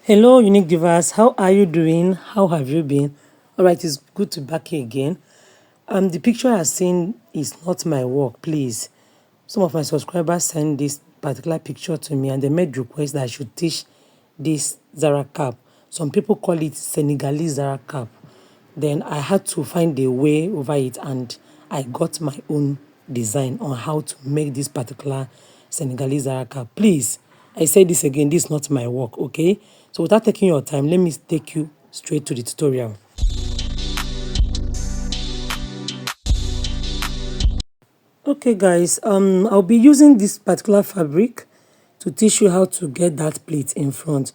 Hello, unique divas. How are you doing? How have you been? All right, it's good to be back here again. The picture I've seen is not my work, please. Some of my subscribers sent this particular picture to me and they made requests that I should teach this Zara Cap. Some people call it Senegalese Zara Cap. Then I had to find a way over it and I got my own design on how to make this particular Senegalese Zara Cap. Please, I say this again, this is not my work, okay? So without taking your time, let me take you straight to the tutorial. Okay guys, I'll be using this particular fabric to teach you how to get that pleat in front.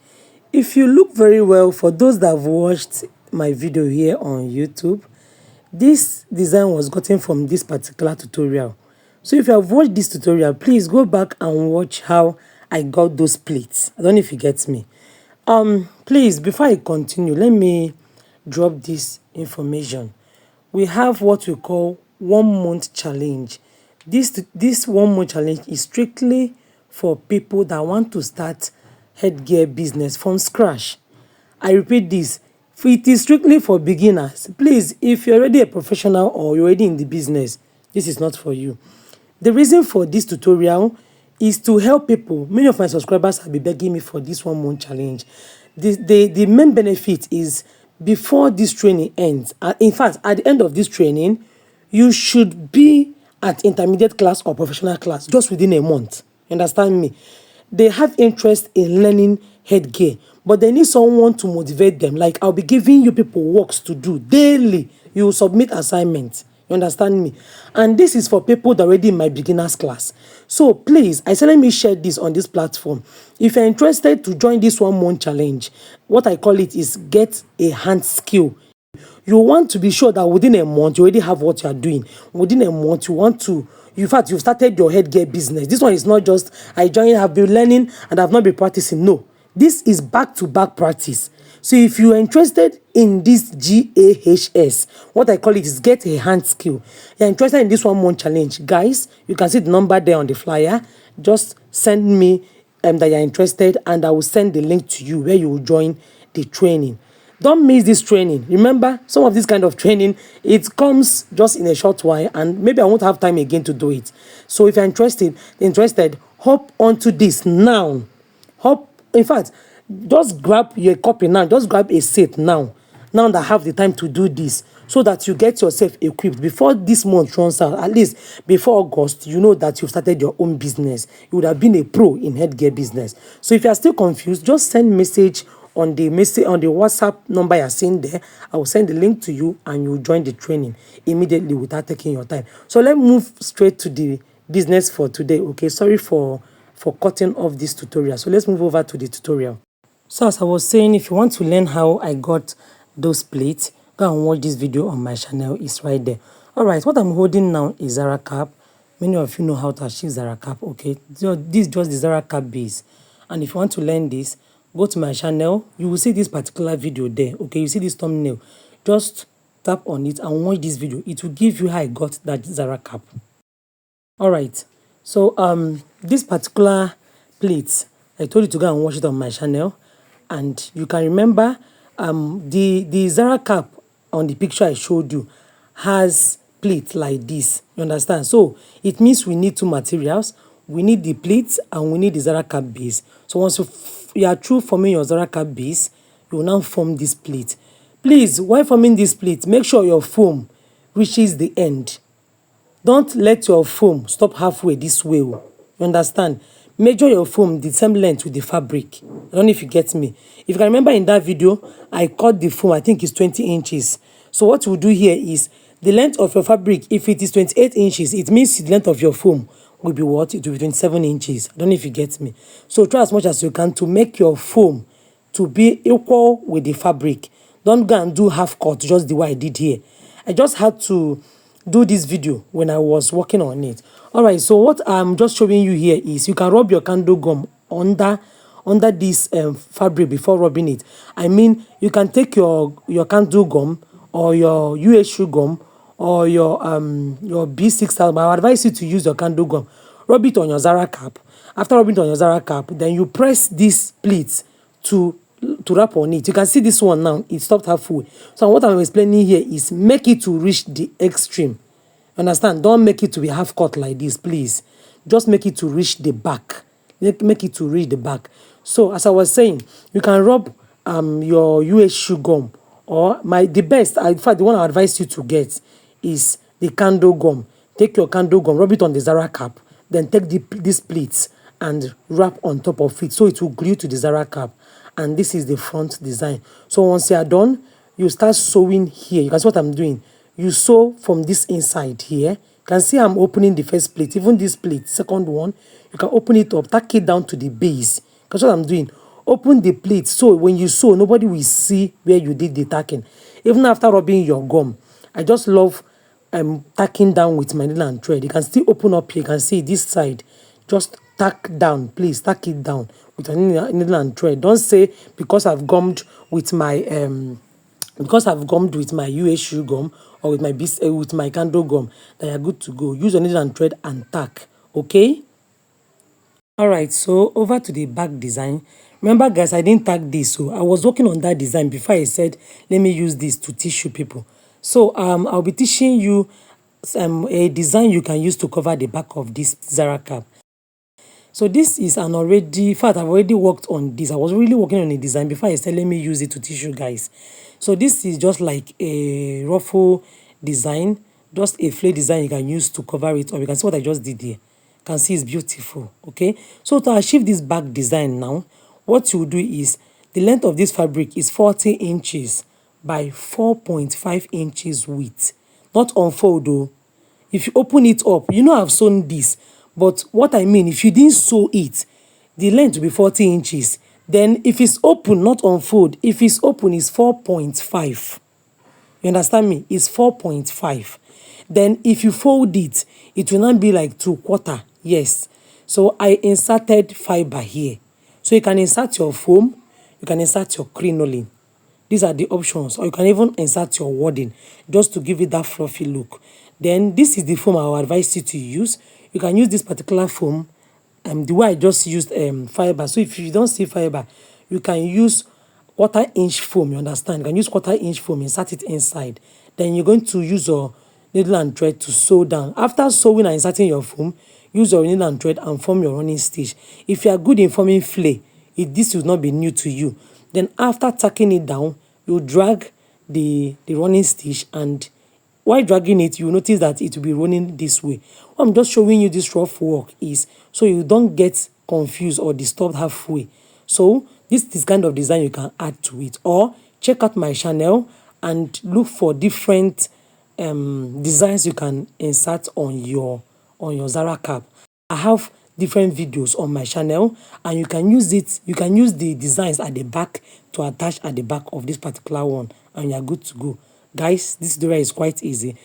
If you look very well, for those that have watched my video here on YouTube, this design was gotten from this particular tutorial. So if you have watched this tutorial, please go back and watch how I got those pleats. I don't know if you get me. Please, before I continue, let me drop this information. We have what we call 1 month challenge. This 1 month challenge is strictly for people that want to start headgear business from scratch. I repeat this, it is strictly for beginners. Please, if you're already a professional or you're already in the business, this is not for you. The reason for this tutorial is to help people. Many of my subscribers have been begging me for this 1 month challenge. The main benefit is before this training ends, in fact, at the end of this training, you should be at intermediate class or professional class just within a month. You understand me? They have interest in learning headgear, but they need someone to motivate them. Like, I'll be giving you people works to do daily. You will submit assignments. You understand me? And this is for people that are already in my beginners class. So please, I say let me share this on this platform. If you're interested to join this 1 month challenge, what I call it is get a hand skill. You want to be sure that within a month you already have what you are doing. Within a month you want to, in fact, you've started your headgear business. This one is not just I joined, have been learning and have not been practicing. No, this is back-to-back practice. So if you are interested in this GAHS, what I call it is get a hand skill. You're interested in this 1 month challenge, guys, you can see the number there on the flyer. Just send me that you're interested and I will send the link to you where you will join the training. Don't miss this training. Remember, some of this kind of training, it comes just in a short while and maybe I won't have time again to do it. So if you're interested, hop onto this now. In fact, just grab your copy now. Just grab a set now that I have the time to do this, so that you get yourself equipped before this month runs out. At least before August, you know that you've started your own business. You would have been a pro in headgear business. So if you are still confused, just send message on the WhatsApp number you're seeing there. I will send the link to you and you join the training immediately without taking your time. So let's move straight to the business for today. Okay, sorry for cutting off this tutorial. So let's move over to the tutorial. So as I was saying, if you want to learn how I got those plates, go and watch this video on my channel. It's right there. All right, what I'm holding now is Zara Cap. Many of you know how to achieve Zara Cap, okay? So this is just the Zara Cap base. And if you want to learn this, go to my channel. You will see this particular video there, okay? You see this thumbnail. Just tap on it and watch this video. It will give you how I got that Zara Cap. All right. So this particular plate, I told you to go and watch it on my channel. And you can remember the Zara Cap on the picture I showed you has pleat like this. You understand? So it means we need two materials. We need the pleats and we need the Zara Cap base. So once you are through forming your Zara Cap base, you will now form this pleat. Please, while forming this pleat, make sure your foam reaches the end. Don't let your foam stop halfway this way. You understand? Measure your foam the same length with the fabric. I don't know if you get me. If you can remember in that video, I cut the foam, I think it's 20 inches. So what we'll do here is the length of your fabric, if it is 28 inches, it means the length of your foam will be what? It will be 27 inches. I don't know if you get me. So try as much as you can to make your foam to be equal with the fabric. Don't go and do half cut just the way I did here. I just had to do this video when I was working on it. All right, so what I'm just showing you here is you can rub your candle gum under this fabric before rubbing it. I mean, you can take your candle gum or your UH gum or your B6, but I advise you to use your candle gum. Rub it on your Zara Cap. After rubbing it on your Zara Cap, then you press these pleats to to wrap on it. You can see this one now, it stopped halfway. So what I'm explaining here is make it to reach the extreme. Understand? Don't make it to be half cut like this, please. Just make it to reach the back. Make it to reach the back. So as I was saying, you can rub your US shoe gum, or the best, in fact, the one I advise you to get is the candle gum. Take your candle gum, rub it on the Zara cap, then take these pleats and wrap on top of it so it will glue to the Zara cap. And this is the front design. So once you are done, you start sewing here. You can see what I'm doing. You sew from this inside here. You can see I'm opening the first pleat. Even this pleat, second one, you can open it up, tack it down to the base. That's what I'm doing. Open the pleat so when you sew, nobody will see where you did the tacking. Even after rubbing your gum, I just love tacking down with my needle and thread. You can still open up here. You can see this side. Just tack down, please. Tack it down with a needle and thread. Don't say because I've gummed with my US shoe gum or with my candle gum that you're good to go. Use your needle and thread and tack. Okay. All right, so over to the back design. Remember guys, I didn't tag this, so I was working on that design before I said let me use this to teach you people. So I'll be teaching you a design you can use to cover the back of this Zara cap. So this is in fact, I've already worked on this. I was really working on a design before I said let me use it to teach you guys. So this is just like a ruffle design, just a flare design you can use to cover it, or you can see what I just did here. Can see it's beautiful. Okay, so to achieve this back design now, what you do is the length of this fabric is 40 inches by 4.5 inches width. Not unfold though. If you open it up, you know I've sewn this, but what I mean, if you didn't sew it, the length will be 40 inches. Then if it's open, not unfold, if it's open, it's 4.5. You understand me? It's 4.5. Then if you fold it, it will not be like 2/4. Yes. So I inserted fiber here. So you can insert your foam, you can insert your crinoline. These are the options. Or you can even insert your wadding just to give it that fluffy look. Then this is the foam I will advise you to use. You can use this particular foam. The way I just used fiber. So if you don't see fiber, you can use 1/4 inch foam. You understand? You can use 1/4 inch foam, insert it inside. Then you're going to use your needle and thread to sew down. After sewing and inserting your foam, use your needle and thread and form your running stitch. If you are good in forming flare, this will not be new to you. Then after tacking it down, you drag the running stitch, and while dragging it, you notice that it will be running this way. What I'm just showing you this rough work is so you don't get confused or disturbed halfway. So this is kind of design you can add to it, or check out my channel and look for different designs you can insert on your Zara cap. I have different videos on my channel, and you can use the designs at the back to attach at the back of this particular one, and you're good to go. Guys, this tutorial is quite easy.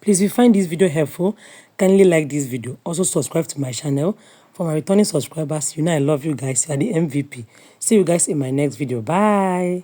Please, if you find this video helpful, kindly like this video. Also subscribe to my channel. For my returning subscribers, you know I love you guys. You are the MVP. See you guys in my next video. Bye.